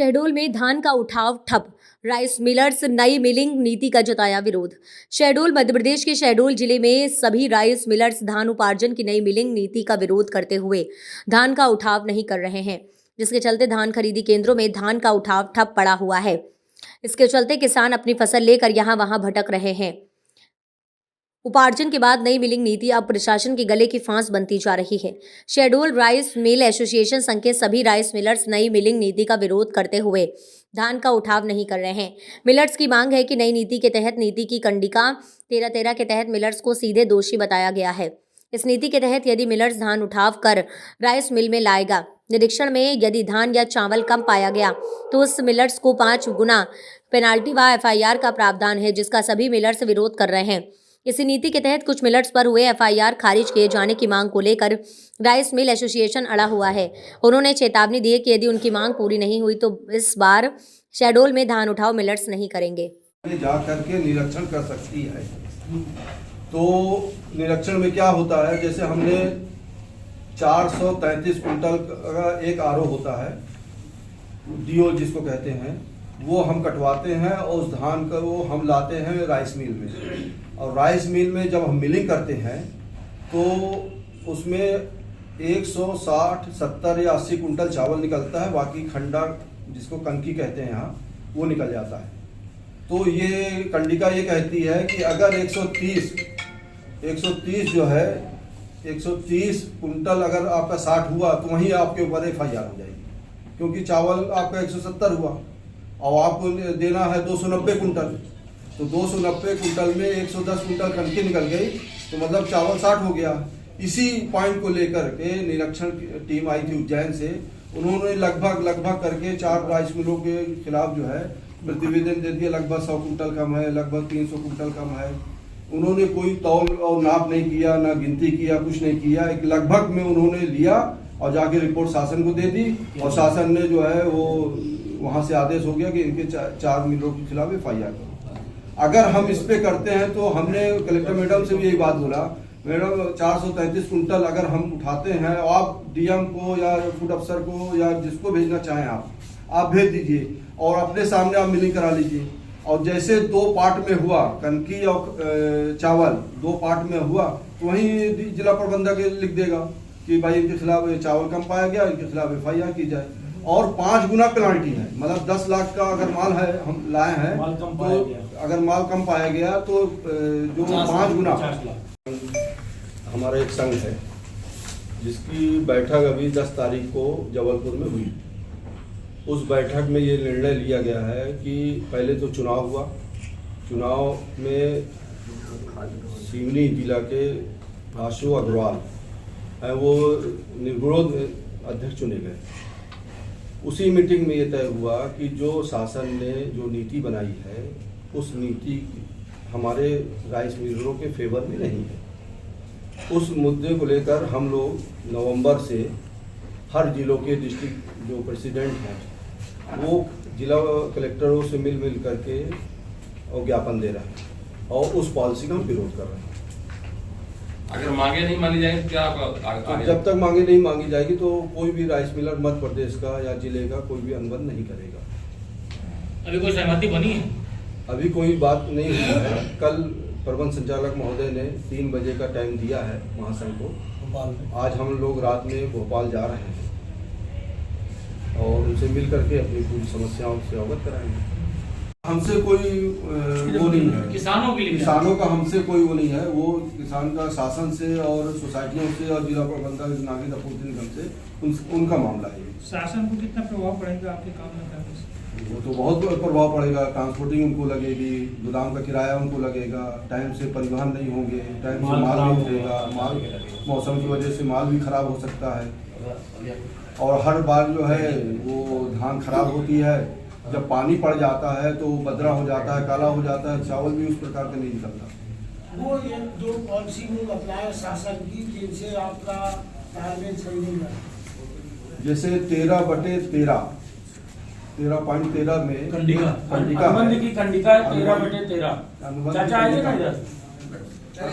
शहडोल में धान का उठाव ठप, राइस मिलर्स नई मिलिंग नीति का जताया विरोध। शहडोल मध्य प्रदेश के शहडोल जिले में सभी राइस मिलर्स धान उपार्जन की नई मिलिंग नीति का विरोध करते हुए धान का उठाव नहीं कर रहे हैं, जिसके चलते धान खरीदी केंद्रों में धान का उठाव ठप पड़ा हुआ है। इसके चलते किसान अपनी फसल लेकर यहां वहां भटक रहे हैं। उपार्जन के बाद नई मिलिंग नीति अब प्रशासन के गले की फांस बनती जा रही है। शहडोल राइस मिल एसोसिएशन संघ के सभी राइस मिलर्स नई मिलिंग नीति का विरोध करते हुए धान का उठाव नहीं कर रहे हैं। मिलर्स की मांग है कि नई नीति के तहत नीति की कंडिका 13-13 के तहत मिलर्स को सीधे दोषी बताया गया है। इस नीति के तहत यदि मिलर्स धान उठाव कर राइस मिल में लाएगा, निरीक्षण में यदि धान या चावल कम पाया गया तो उस मिलर्स को 5 गुना पेनाल्टी व FIR का प्रावधान है, जिसका सभी मिलर्स विरोध कर रहे हैं। इसी नीति के तहत कुछ मिलर्स पर हुए FIR खारिज किए जाने की मांग को लेकर राइस मिल एसोसिएशन अड़ा हुआ है। उन्होंने चेतावनी दी है कि यदि उनकी मांग पूरी नहीं हुई तो इस बार शहडोल में धान उठाव मिलर्स नहीं करेंगे। जा करके निरीक्षण कर सकती है। तो निरीक्षण में क्या होता है, जैसे हमने 433 कुंटल का एक आरोह होता है, डीओ जिसको कहते हैं, वो हम कटवाते हैं और उस धान का वो हम लाते हैं राइस मिल में। और राइस मिल में जब हम मिलिंग करते हैं तो उसमें 160, 70 या 80 कुंटल चावल निकलता है, बाकी खंडा जिसको कंकी कहते हैं यहाँ, वो निकल जाता है। तो ये कंडिका ये कहती है कि अगर 130 जो है 130 कुंटल अगर आपका 60 हुआ तो वहीं आपके ऊपर FIR हो जाएगी, क्योंकि चावल आपका 170 हुआ और आपको देना है 290 कुंटल। तो 290 कुंटल में 110 कुंटल कनकी निकल गई, तो मतलब चावल 60 हो गया। इसी पॉइंट को लेकर के निरीक्षण टीम आई थी उज्जैन से, उन्होंने लगभग करके 4 राइस मिलों के खिलाफ जो है प्रतिवेदन दे दिया। लगभग 100 कुंटल कम है, लगभग 300 कुंटल कम है। उन्होंने कोई तौल और नाप नहीं किया, ना गिनती किया, कुछ नहीं किया। एक लगभग में उन्होंने लिया और जाके रिपोर्ट शासन को दे दी और शासन ने जो है वो वहाँ से आदेश हो गया कि इनके 4 मिलों के खिलाफ FIR करो। अगर हम इस पे करते हैं तो हमने कलेक्टर मैडम से भी यही बात बोला, मैडम 433 कुंटल अगर हम उठाते हैं, आप DM को या फूड अफसर को या जिसको भेजना चाहें आप भेज दीजिए और अपने सामने आप मिलिंग करा लीजिए। और जैसे 2 पार्ट में हुआ, कनकी और चावल 2 पार्ट में हुआ, तो वहीं जिला प्रबंधक लिख देगा कि भाई इनके खिलाफ चावल कम पाया गया, इनके खिलाफ FIR की जाए। और 5 गुना पेनाल्टी है, मतलब 10 लाख का अगर माल है हम लाए हैं तो अगर माल कम पाया गया तो जो 5 गुना। हमारा एक संघ है जिसकी बैठक अभी 10 तारीख को जबलपुर में हुई। उस बैठक में ये निर्णय लिया गया है कि पहले तो चुनाव हुआ, चुनाव में सिवनी जिला के आशु अग्रवाल वो निर्विरोध अध्यक्ष चुने गए। उसी मीटिंग में ये तय हुआ कि जो शासन ने जो नीति बनाई है उस नीति हमारे राइस मिलरों के फेवर में नहीं है। उस मुद्दे को लेकर हम लोग नवंबर से हर जिलों के डिस्ट्रिक्ट जो प्रेसिडेंट हैं वो जिला कलेक्टरों से मिल करके और ज्ञापन दे रहे हैं और उस पॉलिसी का हम विरोध कर रहे हैं। अगर मांगे नहीं मानी जाएगी तो क्या जब तक मांगे नहीं मांगी जाएगी तो कोई भी राइस मिलर मध्य प्रदेश का या जिले का कोई भी अनुबंध नहीं करेगा। अभी कोई सहमति बनी है? अभी कोई बात नहीं हुई है। कल प्रबंध संचालक महोदय ने 3 बजे का टाइम दिया है महासंघ को। आज हम लोग रात में भोपाल जा रहे हैं और उनसे मिल करके अपनी पूरी समस्याओं से अवगत कराएंगे। हमसे कोई वो नहीं है, किसानों का हमसे कोई वो नहीं है। वो किसान का शासन से और सोसाइटियों से और जिला प्रबंधक नागरिक आपूर्ति निगम से उनका मामला है। शासन को कितना प्रभाव पड़ेगा आपके काम में करने से? वो तो बहुत प्रभाव पड़ेगा। ट्रांसपोर्टिंग उनको लगेगी, गोदाम का किराया उनको लगेगा, टाइम से परिवहन नहीं होंगे, टाइम से माल नहीं उठेगा, माल मौसम की वजह से माल भी खराब हो सकता है। और हर बार जो है वो धान खराब होती है, जब पानी पड़ जाता है तो बदरा हो जाता है, काला हो जाता है, चावल भी उस प्रकार का नहीं निकलता। वो ये जो पॉलिसी में अपनाया शासन की, जिनसे आपका तालमेल सही नहीं है। जैसे 13/13 13.13 में कंडिका अनुबंध की कंडिका 13/13 चाचा आइए ना इधर।